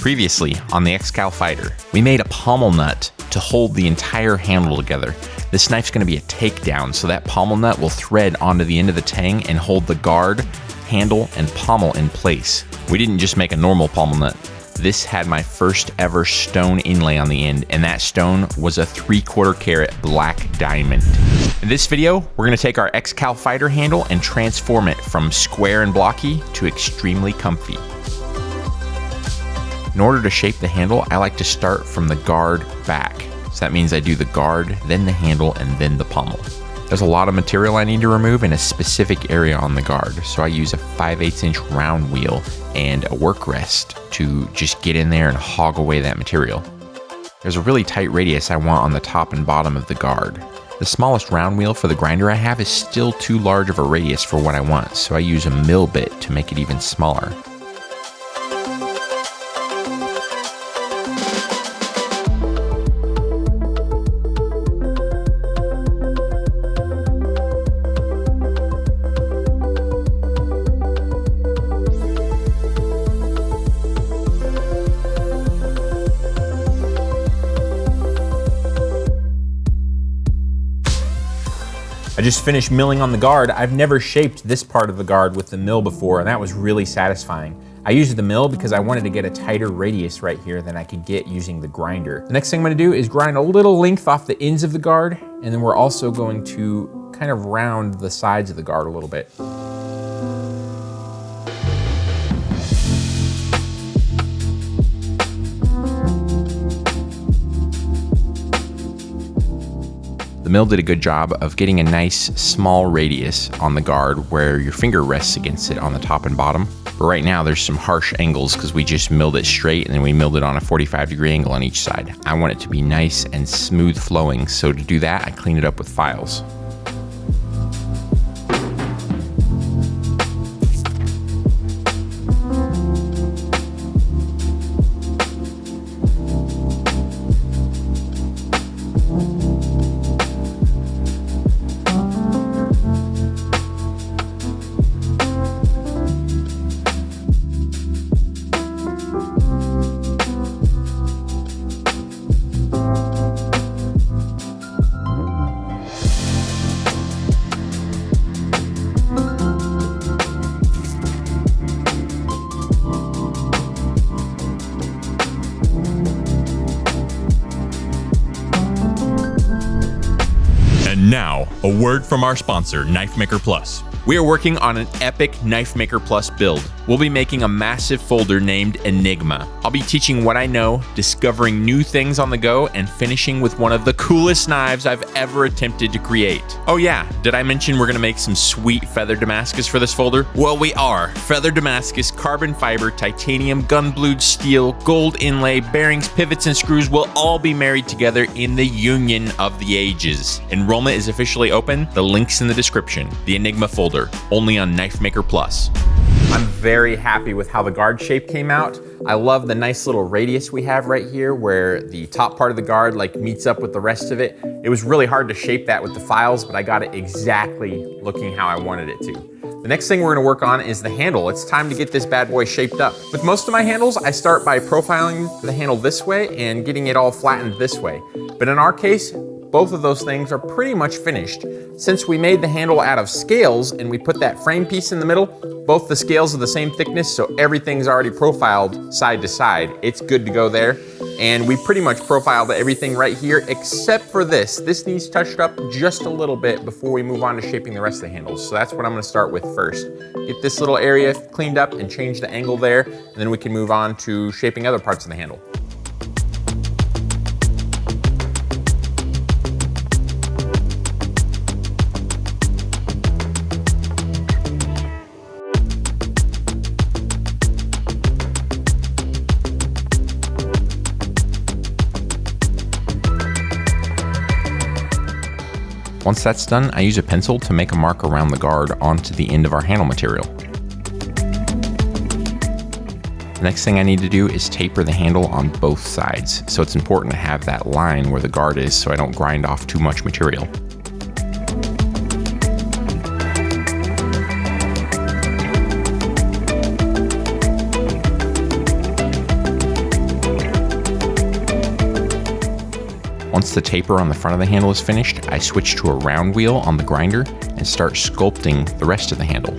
Previously on the XCAL fighter, we made a pommel nut to hold the entire handle together. This knife's going to be a takedown, so that pommel nut will thread onto the end of the tang and hold the guard, handle, and pommel in place. We didn't just make a normal pommel nut. This had my first ever stone inlay on the end, and that stone was a 3/4 carat black diamond. In this video, we're going to take our XCAL fighter handle and transform it from square and blocky to extremely comfy. In order to shape the handle, I like to start from the guard back. So that means I do the guard, then the handle, and then the pommel. There's a lot of material I need to remove in a specific area on the guard, so I use a 5/8 inch round wheel and a work rest to just get in there and hog away that material. There's a really tight radius I want on the top and bottom of the guard. The smallest round wheel for the grinder I have is still too large of a radius for what I want, so I use a mill bit to make it even smaller. I just finished milling on the guard. I've never shaped this part of the guard with the mill before, and that was really satisfying. I used the mill because I wanted to get a tighter radius right here than I could get using the grinder. The next thing I'm gonna do is grind a little length off the ends of the guard, and then we're also going to kind of round the sides of the guard a little bit. The mill did a good job of getting a nice small radius on the guard where your finger rests against it on the top and bottom. But right now there's some harsh angles because we just milled it straight and then we milled it on a 45-degree angle on each side. I want it to be nice and smooth flowing, so to do that I clean it up with files. Now, a word from our sponsor, Knifemaker Plus. We are working on an epic Knifemaker Plus build. We'll be making a massive folder named Enigma. I'll be teaching what I know, discovering new things on the go, and finishing with one of the coolest knives I've ever attempted to create. Oh yeah, did I mention we're gonna make some sweet feather Damascus for this folder? Well, we are. Feather Damascus, carbon fiber, titanium, gun-blued steel, gold inlay, bearings, pivots, and screws will all be married together in the union of the ages. Enrollment is officially open. The link's in the description. The Enigma folder, only on Knifemaker Plus. I'm very happy with how the guard shape came out. I love the nice little radius we have right here where the top part of the guard like meets up with the rest of it. It was really hard to shape that with the files, but I got it exactly looking how I wanted it to. The next thing we're gonna work on is the handle. It's time to get this bad boy shaped up. With most of my handles, I start by profiling the handle this way and getting it all flattened this way. But in our case, both of those things are pretty much finished. Since we made the handle out of scales and we put that frame piece in the middle, both the scales are the same thickness, so everything's already profiled side to side. It's good to go there. And we pretty much profiled everything right here except for this. This needs touched up just a little bit before we move on to shaping the rest of the handles. So that's what I'm gonna start with first. Get this little area cleaned up and change the angle there, and then we can move on to shaping other parts of the handle. Once that's done, I use a pencil to make a mark around the guard onto the end of our handle material. The next thing I need to do is taper the handle on both sides, so it's important to have that line where the guard is so I don't grind off too much material. Once the taper on the front of the handle is finished, I switch to a round wheel on the grinder and start sculpting the rest of the handle.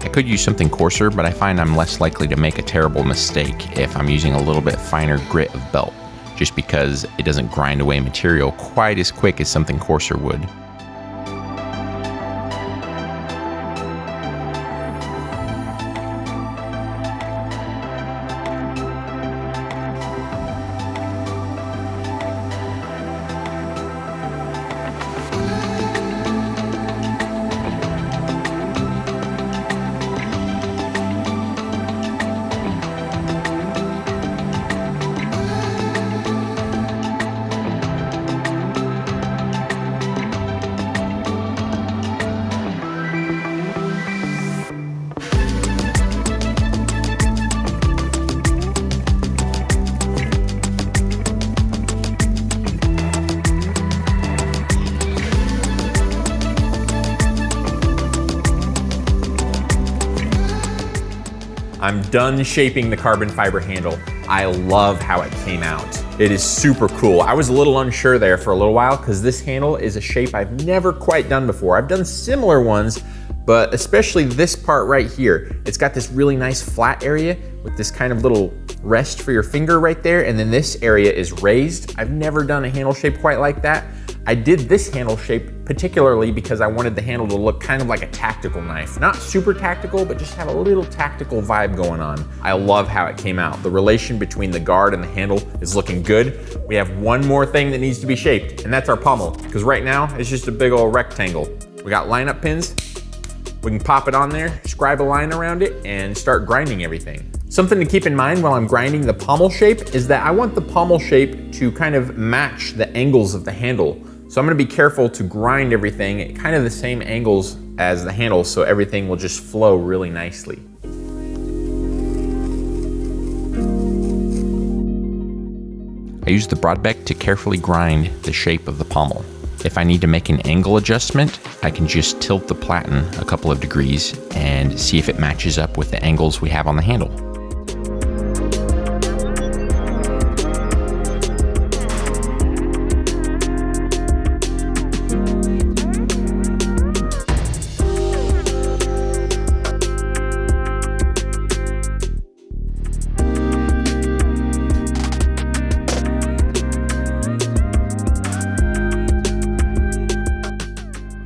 I could use something coarser, but I find I'm less likely to make a terrible mistake if I'm using a little bit finer grit of belt, just because it doesn't grind away material quite as quick as something coarser would. I'm done shaping the carbon fiber handle. I love how it came out. It is super cool. I was a little unsure there for a little while because this handle is a shape I've never quite done before. I've done similar ones, but especially this part right here. It's got this really nice flat area with this kind of little rest for your finger right there, and then this area is raised. I've never done a handle shape quite like that. I did this handle shape particularly because I wanted the handle to look kind of like a tactical knife. Not super tactical, but just have a little tactical vibe going on. I love how it came out. The relation between the guard and the handle is looking good. We have one more thing that needs to be shaped, and that's our pommel, because right now it's just a big old rectangle. We got lineup pins. We can pop it on there, scribe a line around it, and start grinding everything. Something to keep in mind while I'm grinding the pommel shape is that I want the pommel shape to kind of match the angles of the handle. So I'm gonna be careful to grind everything at kind of the same angles as the handle so everything will just flow really nicely. I use the Bladesmith to carefully grind the shape of the pommel. If I need to make an angle adjustment, I can just tilt the platen a couple of degrees and see if it matches up with the angles we have on the handle.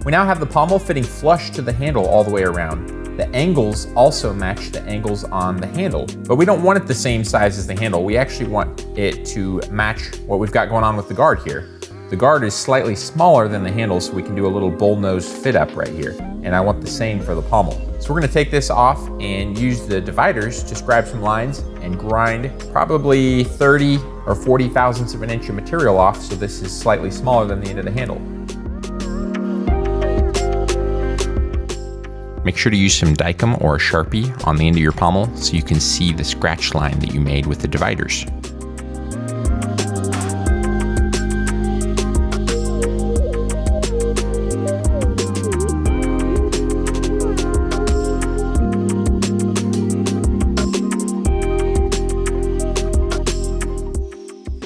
We now have the pommel fitting flush to the handle all the way around. The angles also match the angles on the handle, but we don't want it the same size as the handle. We actually want it to match what we've got going on with the guard here. The guard is slightly smaller than the handle, so we can do a little bullnose fit up right here. And I want the same for the pommel. So we're gonna take this off and use the dividers to scribe some lines and grind probably 30 or 40 thousandths of an inch of material off, so this is slightly smaller than the end of the handle. Make sure to use some Dykem or a Sharpie on the end of your pommel so you can see the scratch line that you made with the dividers.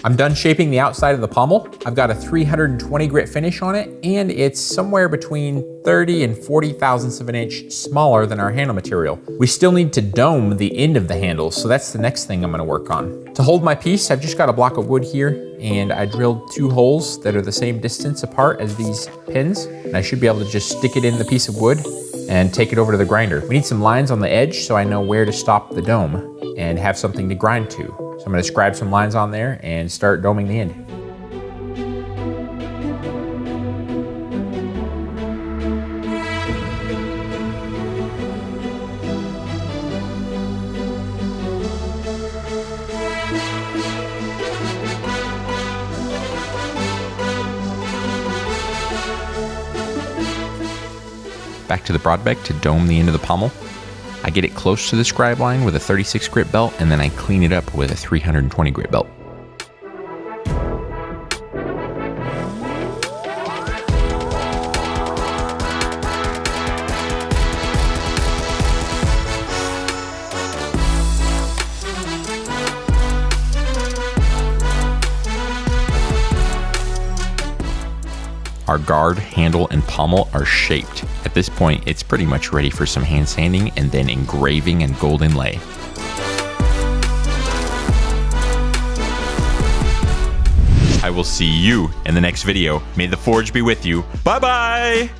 I'm done shaping the outside of the pommel. I've got a 320 grit finish on it, and it's somewhere between 30 and 40 thousandths of an inch smaller than our handle material. We still need to dome the end of the handle, so that's the next thing I'm gonna work on. To hold my piece, I've just got a block of wood here, and I drilled 2 holes that are the same distance apart as these pins, and I should be able to just stick it in the piece of wood and take it over to the grinder. We need some lines on the edge so I know where to stop the dome and have something to grind to. So I'm gonna scribe some lines on there and start doming the end. Back to the Bladesmith to dome the end of the pommel. I get it close to the scribe line with a 36 grit belt, and then I clean it up with a 320 grit belt. Our guard, handle, and pommel are shaped. At this point, it's pretty much ready for some hand sanding and then engraving and gold inlay. I will see you in the next video. May the forge be with you. Bye-bye!